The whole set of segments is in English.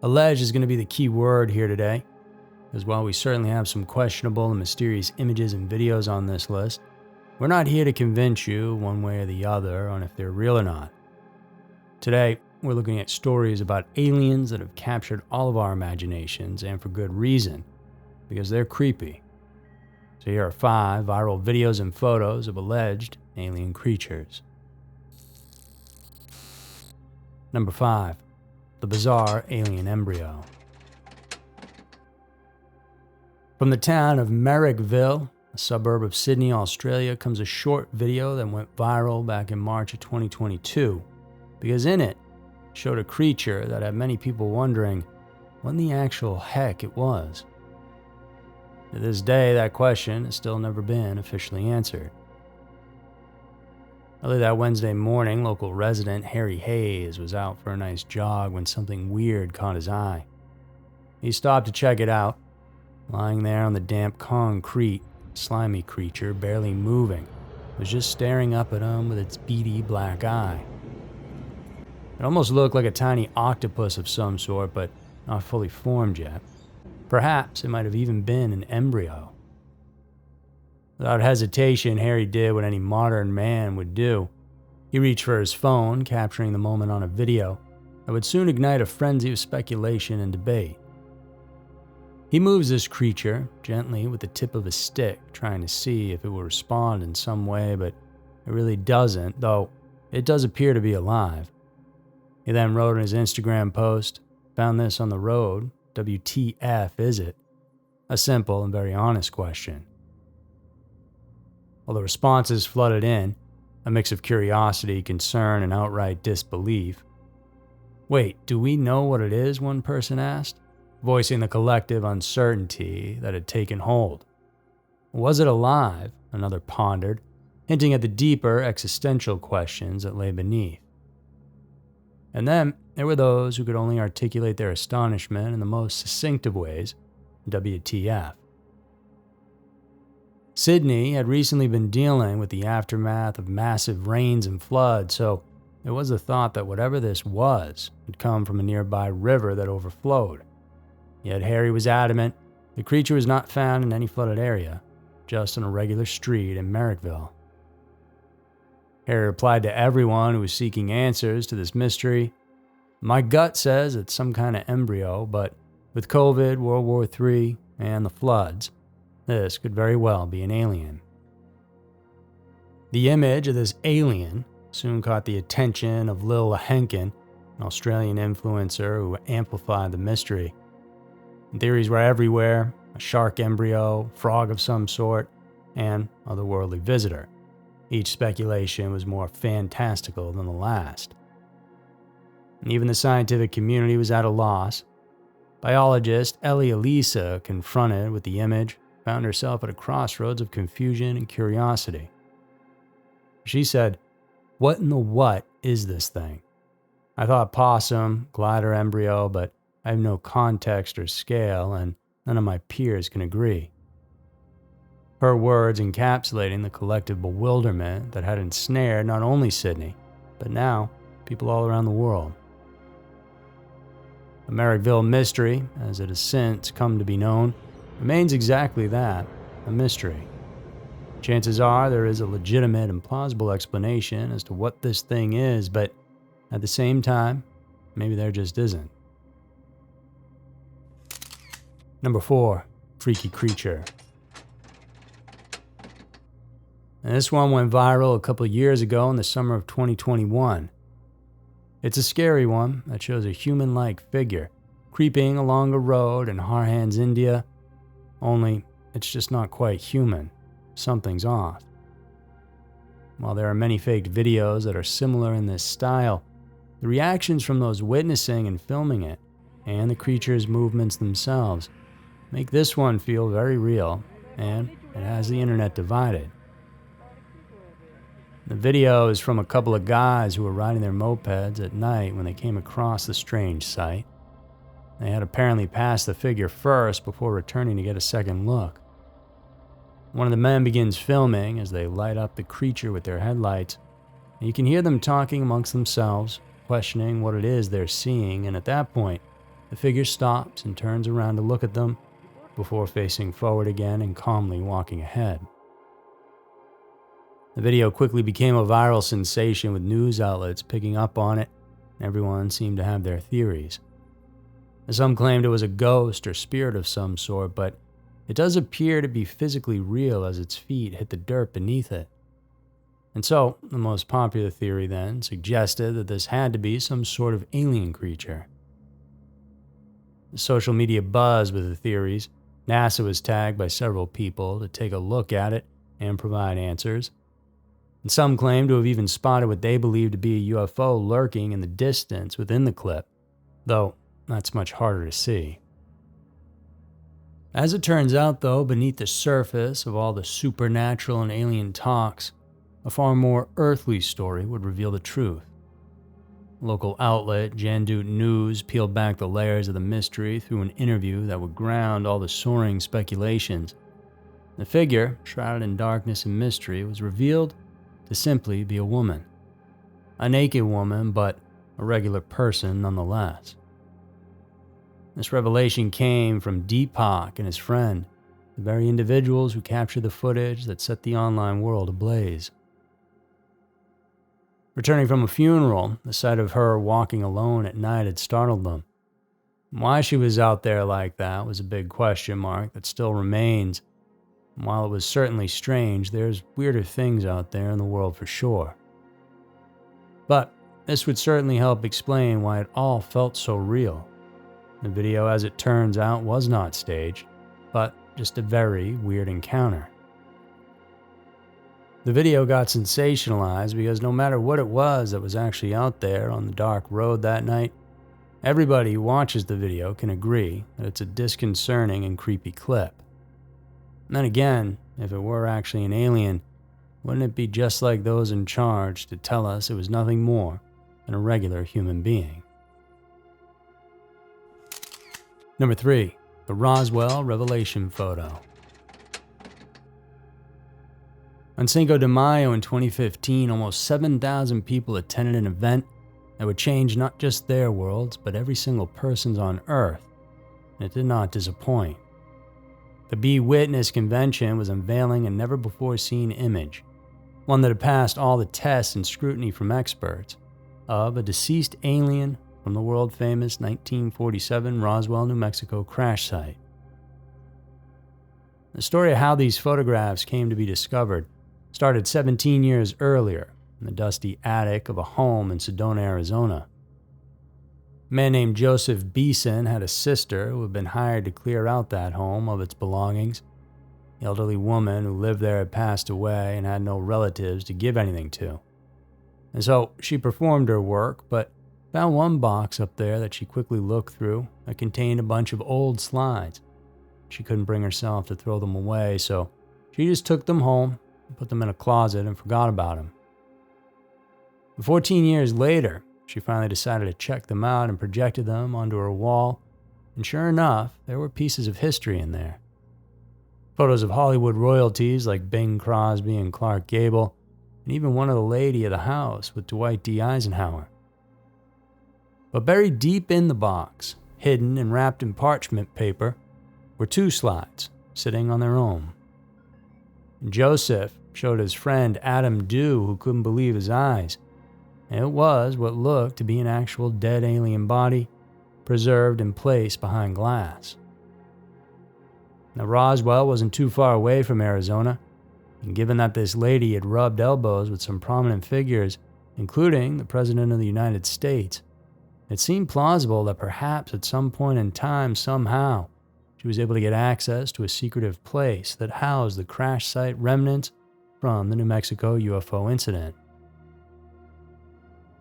Alleged is going to be the key word here today, because while we certainly have some questionable and mysterious images and videos on this list, we're not here to convince you one way or the other on if they're real or not. Today, we're looking at stories about aliens that have captured all of our imaginations, and for good reason, because they're creepy. So here are 5 viral videos and photos of alleged alien creatures. Number 5. The bizarre alien embryo. From the town of Merrickville, a suburb of Sydney, Australia, comes a short video that went viral back in March of 2022, because in it showed a creature that had many people wondering what in the actual heck it was. To this day, that question has still never been officially answered. Early that Wednesday morning, local resident Harry Hayes was out for a nice jog when something weird caught his eye. He stopped to check it out. Lying there on the damp concrete, a slimy creature, barely moving, was just staring up at him with its beady black eye. It almost looked like a tiny octopus of some sort, but not fully formed yet. Perhaps it might have even been an embryo. Without hesitation, Harry did what any modern man would do. He reached for his phone, capturing the moment on a video that would soon ignite a frenzy of speculation and debate. He moves this creature gently with the tip of a stick, trying to see if it will respond in some way, but it really doesn't, though it does appear to be alive. He then wrote in his Instagram post, "Found this on the road. WTF is it?" A simple and very honest question. While the responses flooded in, a mix of curiosity, concern, and outright disbelief. "Wait, do we know what it is?" one person asked, voicing the collective uncertainty that had taken hold. "Was it alive?" another pondered, hinting at the deeper existential questions that lay beneath. And then there were those who could only articulate their astonishment in the most succinct of ways, WTF. Sydney had recently been dealing with the aftermath of massive rains and floods, so there was a thought that whatever this was had come from a nearby river that overflowed. Yet Harry was adamant the creature was not found in any flooded area, just on a regular street in Merrickville. Harry replied to everyone who was seeking answers to this mystery, "My gut says it's some kind of embryo, but with COVID, World War III, and the floods, this could very well be an alien." The image of this alien soon caught the attention of Lil Henkin, an Australian influencer who amplified the mystery. Theories were everywhere: a shark embryo, frog of some sort, and otherworldly visitor. Each speculation was more fantastical than the last. And even the scientific community was at a loss. Biologist Ellie Elisa, confronted with the image, found herself at a crossroads of confusion and curiosity. She said, "What in the what is this thing? I thought possum, glider embryo, but I have no context or scale, and none of my peers can agree." Her words encapsulating the collective bewilderment that had ensnared not only Sydney, but now people all around the world. The Merrickville mystery, as it has since come to be known, remains exactly that, a mystery. Chances are there is a legitimate and plausible explanation as to what this thing is, but at the same time, maybe there just isn't. Number 4. Freaky creature. And this one went viral a couple years ago in the summer of 2021. It's a scary one that shows a human-like figure creeping along a road in Harhans, India, only it's just not quite human. Something's off. While there are many faked videos that are similar in this style, the reactions from those witnessing and filming it, and the creature's movements themselves, make this one feel very real, and it has the internet divided. The video is from a couple of guys who were riding their mopeds at night when they came across the strange sight. They had apparently passed the figure first before returning to get a second look. One of the men begins filming as they light up the creature with their headlights, and you can hear them talking amongst themselves, questioning what it is they're seeing, and at that point, The figure stops and turns around to look at them before facing forward again and calmly walking ahead. The video quickly became a viral sensation with news outlets picking up on it, and everyone seemed to have their theories. Some claimed it was a ghost or spirit of some sort, but it does appear to be physically real as its feet hit the dirt beneath it. And so, the most popular theory then suggested that this had to be some sort of alien creature. The social media buzzed with the theories. NASA was tagged by several people to take a look at it and provide answers. And some claim to have even spotted what they believed to be a UFO lurking in the distance within the clip, though that's much harder to see. As it turns out, though, beneath the surface of all the supernatural and alien talks, a far more earthly story would reveal the truth. Local outlet Jandut News peeled back the layers of the mystery through an interview that would ground all the soaring speculations. The figure, shrouded in darkness and mystery, was revealed to simply be a woman. A naked woman, but a regular person nonetheless. This revelation came from Deepak and his friend, the very individuals who captured the footage that set the online world ablaze. Returning from a funeral, the sight of her walking alone at night had startled them. Why she was out there like that was a big question mark that still remains. And while it was certainly strange, there's weirder things out there in the world for sure. But this would certainly help explain why it all felt so real. The video, as it turns out, was not staged, but just a very weird encounter. The video got sensationalized because no matter what it was that was actually out there on the dark road that night, everybody who watches the video can agree that it's a disconcerting and creepy clip. And then again, if it were actually an alien, wouldn't it be just like those in charge to tell us it was nothing more than a regular human being? Number 3. The Roswell Revelation photo. On Cinco de Mayo in 2015, almost 7,000 people attended an event that would change not just their worlds, but every single person's on Earth, and it did not disappoint. The Be Witness convention was unveiling a never-before-seen image, one that had passed all the tests and scrutiny from experts, of a deceased alien from the world-famous 1947 Roswell, New Mexico crash site. The story of how these photographs came to be discovered started 17 years earlier in the dusty attic of a home in Sedona, Arizona. A man named Joseph Beeson had a sister who had been hired to clear out that home of its belongings. The elderly woman who lived there had passed away and had no relatives to give anything to. And so she performed her work, but found one box up there that she quickly looked through that contained a bunch of old slides. She couldn't bring herself to throw them away, so she just took them home, put them in a closet, and forgot about them. 14 years later, she finally decided to check them out and projected them onto her wall, and sure enough, there were pieces of history in there. Photos of Hollywood royalties like Bing Crosby and Clark Gable, and even one of the lady of the house with Dwight D. Eisenhower. But buried deep in the box, hidden and wrapped in parchment paper, were 2 slides sitting on their own. Joseph showed his friend Adam Dew, who couldn't believe his eyes. And it was what looked to be an actual dead alien body, preserved and placed behind glass. Now, Roswell wasn't too far away from Arizona, and given that this lady had rubbed elbows with some prominent figures, including the President of the United States, it seemed plausible that perhaps at some point in time, somehow, she was able to get access to a secretive place that housed the crash site remnants from the New Mexico UFO incident.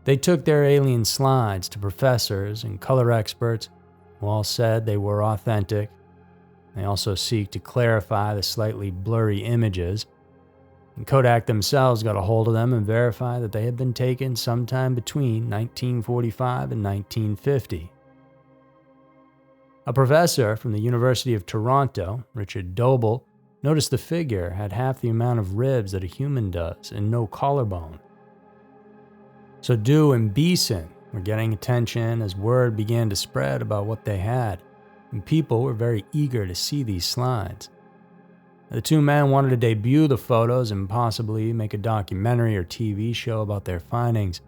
They took their alien slides to professors and color experts who all said they were authentic. They also seek to clarify the slightly blurry images. And Kodak themselves got a hold of them and verified that they had been taken sometime between 1945 and 1950. A professor from the University of Toronto, Richard Doble, noticed the figure had half the amount of ribs that a human does and no collarbone. So Dew and Beeson were getting attention as word began to spread about what they had, and people were very eager to see these slides. The two men wanted to debut the photos and possibly make a documentary or TV show about their findings.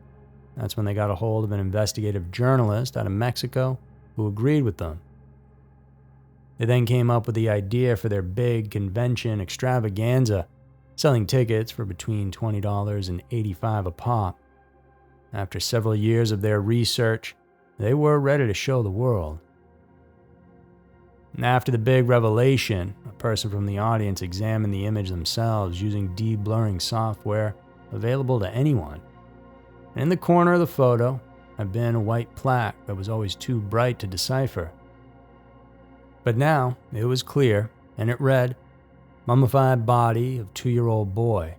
That's when they got a hold of an investigative journalist out of Mexico who agreed with them. They then came up with the idea for their big convention extravaganza, selling tickets for between $20 and $85 a pop. After several years of their research, they were ready to show the world. And after the big revelation, a person from the audience examined the image themselves using de-blurring software available to anyone. And in the corner of the photo had been a white plaque that was always too bright to decipher. But now it was clear, and it read, "Mummified body of 2-year-old boy."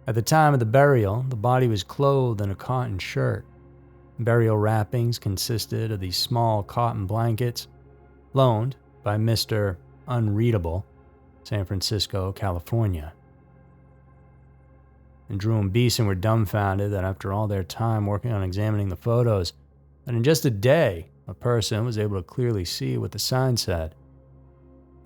At the time of the burial, the body was clothed in a cotton shirt. Burial wrappings consisted of these small cotton blankets, loaned by Mr. Unreadable, San Francisco, California. And Drew and Beeson were dumbfounded that after all their time working on examining the photos, that in just a day, a person was able to clearly see what the sign said.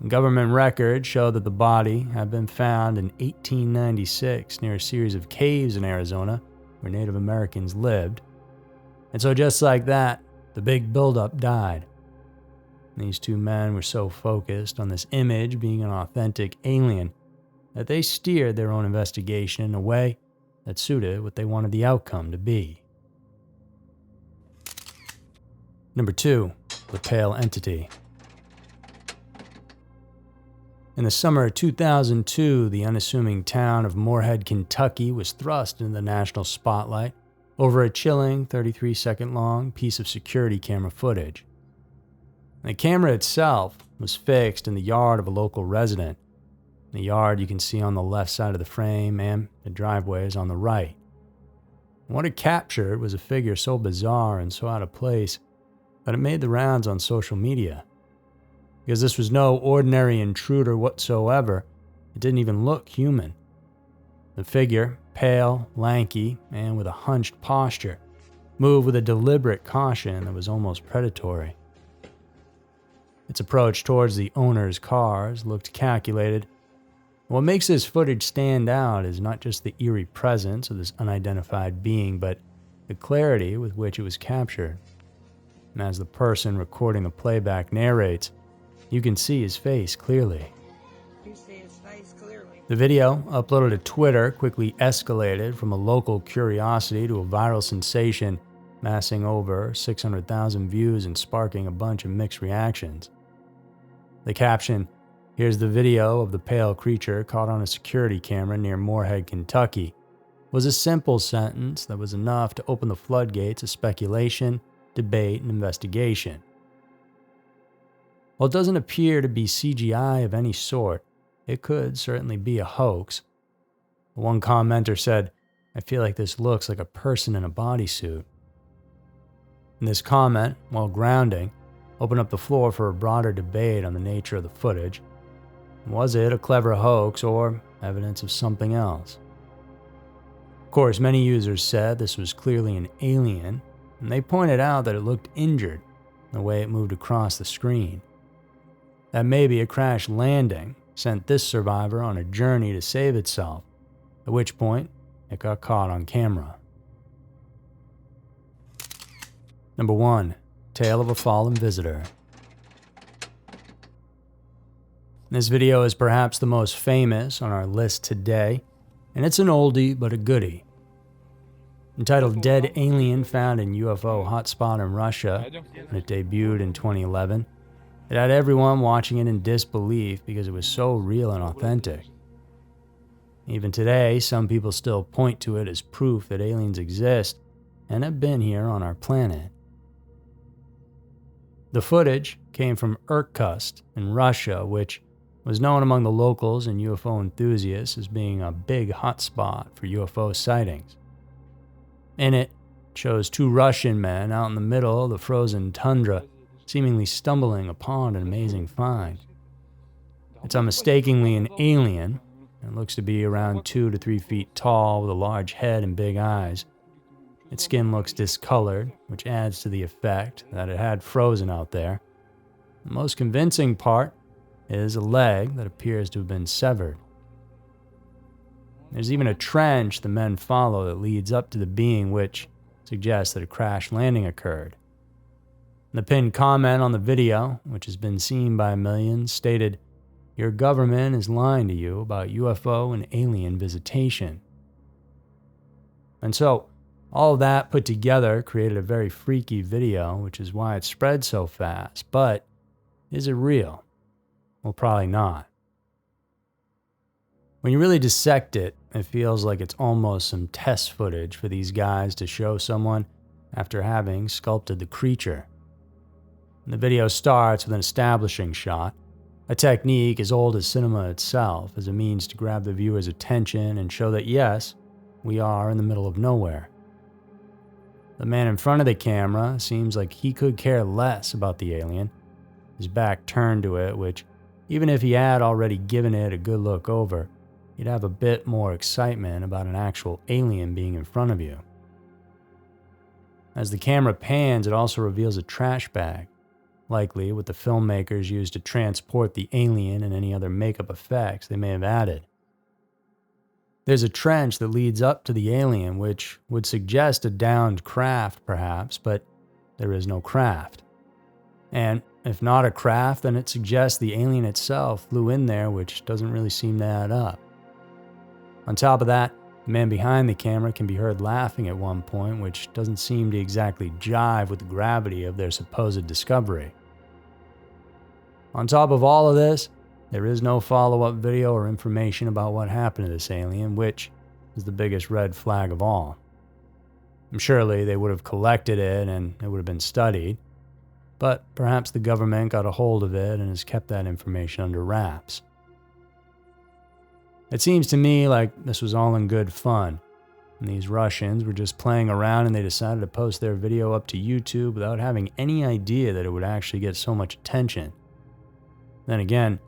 Government records show that the body had been found in 1896 near a series of caves in Arizona where Native Americans lived. And so just like that, the big buildup died. These two men were so focused on this image being an authentic alien that they steered their own investigation in a way that suited what they wanted the outcome to be. Number 2, the pale entity. In the summer of 2002, the unassuming town of Moorhead, Kentucky was thrust into the national spotlight over a chilling 33-second-long piece of security camera footage. The camera itself was fixed in the yard of a local resident. The yard you can see on the left side of the frame, and the driveway is on the right. What it captured was a figure so bizarre and so out of place that it made the rounds on social media. Because this was no ordinary intruder whatsoever, it didn't even look human. The figure, pale, lanky, and with a hunched posture, moved with a deliberate caution that was almost predatory. Its approach towards the owner's cars looked calculated. What makes this footage stand out is not just the eerie presence of this unidentified being, but the clarity with which it was captured. And as the person recording the playback narrates, you can see his face clearly. The video, uploaded to Twitter, quickly escalated from a local curiosity to a viral sensation, massing over 600,000 views and sparking a bunch of mixed reactions. The caption, "Here's the video of the pale creature caught on a security camera near Moorhead, Kentucky," was a simple sentence that was enough to open the floodgates of speculation, debate, and investigation. While it doesn't appear to be CGI of any sort, it could certainly be a hoax. One commenter said, "I feel like this looks like a person in a bodysuit." And this comment, while grounding, opened up the floor for a broader debate on the nature of the footage. Was it a clever hoax or evidence of something else? Of course, many users said this was clearly an alien, and they pointed out that it looked injured in the way it moved across the screen. That maybe a crash landing sent this survivor on a journey to save itself, at which point it got caught on camera. Number 1, Tale of a Fallen Visitor. This video is perhaps the most famous on our list today, and it's an oldie but a goodie. Entitled Dead Alien Found in UFO Hotspot in Russia, and it debuted in 2011, it had everyone watching it in disbelief because it was so real and authentic. Even today, some people still point to it as proof that aliens exist and have been here on our planet. The footage came from Irkutsk in Russia, which was known among the locals and UFO enthusiasts as being a big hotspot for UFO sightings. In it, shows 2 Russian men out in the middle of the frozen tundra, seemingly stumbling upon an amazing find. It's unmistakably an alien, and looks to be around 2 to 3 feet tall with a large head and big eyes. Its skin looks discolored, which adds to the effect that it had frozen out there. The most convincing part is a leg that appears to have been severed. There's even a trench the men follow that leads up to the being, which suggests that a crash landing occurred. The pinned comment on the video, which has been seen by millions, stated, "Your government is lying to you about UFO and alien visitation." And so, all of that put together created a very freaky video, which is why it spread so fast. But is it real? Well, probably not. When you really dissect it, it feels like it's almost some test footage for these guys to show someone after having sculpted the creature. The video starts with an establishing shot, a technique as old as cinema itself, as a means to grab the viewer's attention and show that yes, we are in the middle of nowhere. The man in front of the camera seems like he could care less about the alien, his back turned to it, which, even if he had already given it a good look over, you'd have a bit more excitement about an actual alien being in front of you. As the camera pans, it also reveals a trash bag, likely what the filmmakers used to transport the alien and any other makeup effects they may have added. There's a trench that leads up to the alien, which would suggest a downed craft perhaps, but there is no craft. And if not a craft, then it suggests the alien itself flew in there, which doesn't really seem to add up. On top of that, the man behind the camera can be heard laughing at one point, which doesn't seem to exactly jive with the gravity of their supposed discovery. On top of all of this, there is no follow-up video or information about what happened to this alien, which is the biggest red flag of all. Surely they would have collected it and it would have been studied, but perhaps the government got a hold of it and has kept that information under wraps. It seems to me like this was all in good fun, and these Russians were just playing around and they decided to post their video up to YouTube without having any idea that it would actually get so much attention. Then again,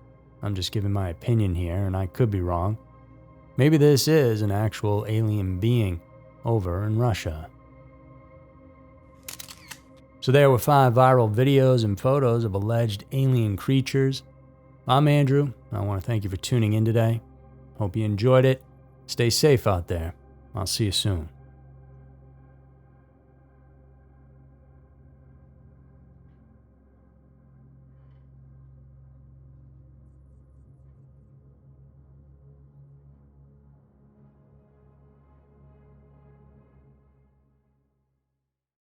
I'm just giving my opinion here, and I could be wrong. Maybe this is an actual alien being over in Russia. So there were 5 viral videos and photos of alleged alien creatures. I'm Andrew. I want to thank you for tuning in today. Hope you enjoyed it. Stay safe out there. I'll see you soon.